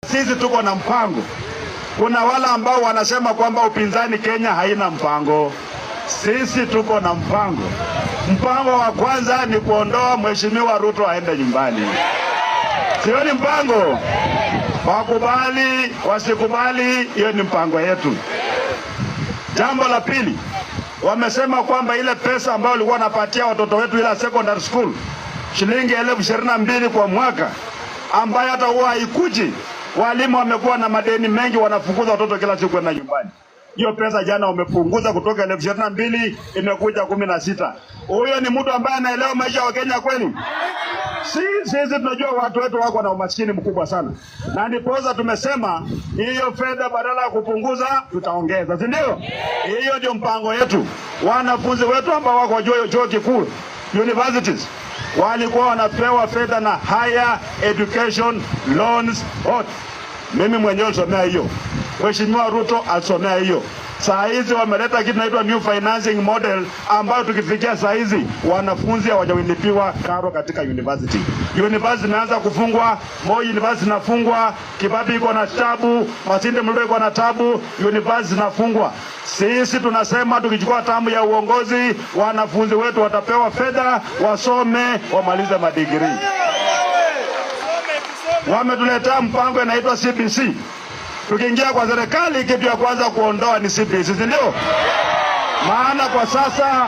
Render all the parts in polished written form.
Sisi tuko na mpango. Kuna wale ambao wanasema kwamba upinzani Kenya haina mpango. Sisi tuko na mpango. Mpango wa kwanza ni kuondoa Mheshimiwa Ruto aende nyumbani. Sio ni mpango. Wakubali, wasikubali, hiyo ni mpango yetu. Jambo la pili, wamesema kwamba ile pesa ambayo walikuwa wanapatia watoto wetu ila secondary school, shilingi 22,000 kwa mwaka, ambayo hata huwa haikuji. Walimu wamekuwa na madeni mengi, wanafukuza watoto kila siku kwenda nyumbani. Hiyo pesa jana wamepunguza kutoka 22,000 imekuja 16. Huyo ni mtu ambaye anaelewa maisha ya Kenya kweli? Sisi tunajua watu wetu wako na umaskini mkubwa sana. Na ndiposa tumesema hiyo fedha badala ya kupunguza tutaongeza, si ndio? Hiyo ndio mpango yetu. Wanafunzi wetu ambao wako chuo kikuu, universities, walikuwa wanapewa fedha na higher education loans board. Mimi mwenyewe somea hiyo. Mheshimiwa Ruto alisomea hiyo. Saa hizi wameleta kitu inaitwa new financing model, ambayo tukifikia saa hizi wanafunzi hawajalipiwa karo katika university. University inaanza kufungwa, Moi University inafungwa, Kibabii iko na tabu, Masinde Muliro iko na tabu, university inafungwa. Sisi tunasema tukichukua tamu ya uongozi, wanafunzi wetu watapewa fedha, wasome, wamalize madigrii. Wametuletea mpango inaitwa CBC. Tukiingia kwa serikali, kitu ya kwanza kuondoa ni CBC, si ndio? Maana kwa sasa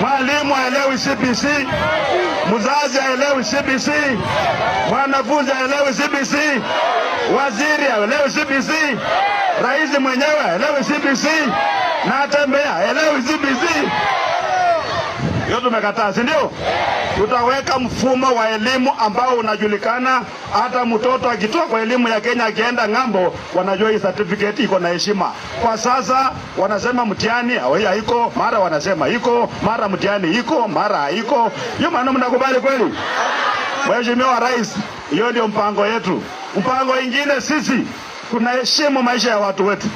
mwalimu haelewi CBC, mzazi haelewi CBC, mwanafunzi haelewi CBC, waziri haelewi CBC, rais mwenyewe haelewi CBC, na tembea haelewi CBC. Hiyo tumekataa, si ndio? Tutaweka mfumo wa elimu ambao unajulikana, hata mtoto akitoka kwa elimu ya Kenya akienda ng'ambo, wanajua hii certificate iko na heshima. Kwa sasa wanasema mtihani haiko, mara wanasema iko, mara mtihani iko, mara haiko. Hiyo maana mnakubali kweli? Mheshimiwa Rais, hiyo ndio mpango yetu. Mpango ingine, sisi tunaheshimu maisha ya watu wetu.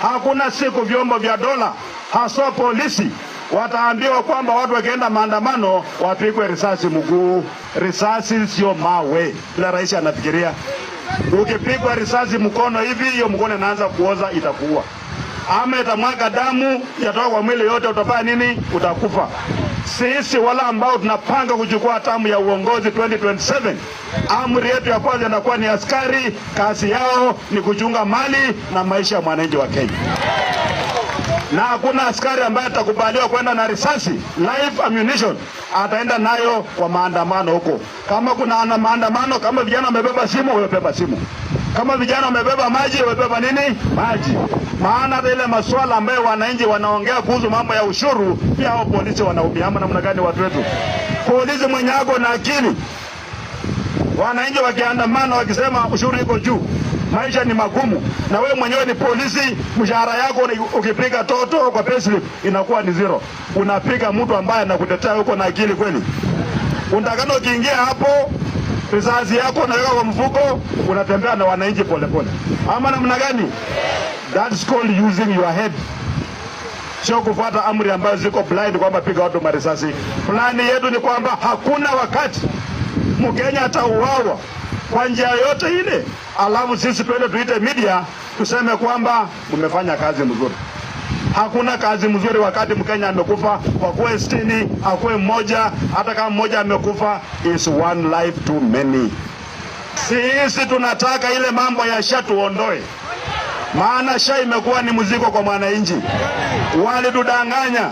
Hakuna siku vyombo vya dola, haswa polisi, wataambiwa kwamba watu wakienda maandamano wapigwe risasi mguu. Risasi sio mawe bila rais anafikiria. Ukipigwa risasi mkono hivi, hiyo mkono inaanza kuoza, itakuua. Ama itamwaga damu, yatoka kwa mwili yote, utafanya nini? Utakufa. Sisi wala ambao tunapanga kuchukua tamu ya uongozi 2027, amri yetu ya kwanza inakuwa ni askari, kazi yao ni kuchunga mali na maisha ya mwananchi wa Kenya. Na hakuna askari ambaye atakubaliwa kwenda na risasi, live ammunition, ataenda nayo kwa maandamano huko. Kama kuna maandamano, kama vijana wamebeba simu, wamebeba simu. Kama vijana wamebeba maji, wamebeba nini? Maji. Maana hata ile masuala ambayo wananchi wanaongea kuhusu mambo ya ushuru, pia hao polisi wanaumia. Ama namna gani watu wetu? Polisi mwenye ako na akili, wananchi wakiandamana wakisema ushuru iko juu, maisha ni magumu, na wewe mwenyewe ni polisi, mshahara yako ukipiga toto kwa payslip inakuwa ni zero. Unapiga mtu ambaye anakutetea, huko na akili kweli? Unataka ukiingia hapo, risasi yako unaweka kwa mfuko, unatembea na wananchi polepole. Ama namna gani? That's called using your head. Sio kufuata amri ambazo ziko blind kwamba piga watu marisasi. Plani yetu ni kwamba hakuna wakati Mkenya atauawa kwa njia yote ile, alafu sisi twende tuite media tuseme kwamba umefanya kazi mzuri. Hakuna kazi mzuri wakati Mkenya amekufa, wakuwe 60, akuwe mmoja, hata kama mmoja amekufa, is one life too many. Sisi tunataka ile mambo ya SHA tuondoe. Maana SHA imekuwa ni mzigo kwa mwananchi. Walitudanganya.